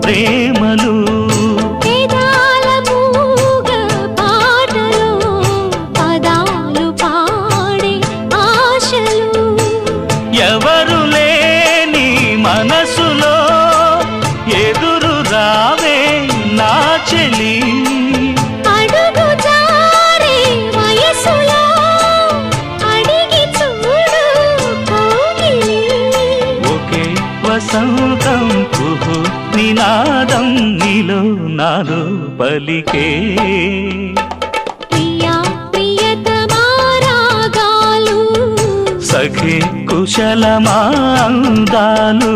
ప్రేమలు వేదాల మూగ పాటలో పదాలు పాడే ఆశలు ఎవరు లేని మనసులో ఎదురు రావే నా చెలి అడుగు జారే వయసులో అడిగి చూడు కోగిలి ఒకే వసంతం కుహు నినాదం నీలో నాలో పలికే ప్రియా ప్రియతమా రాగాలు సఖి కుశలమా అందాలు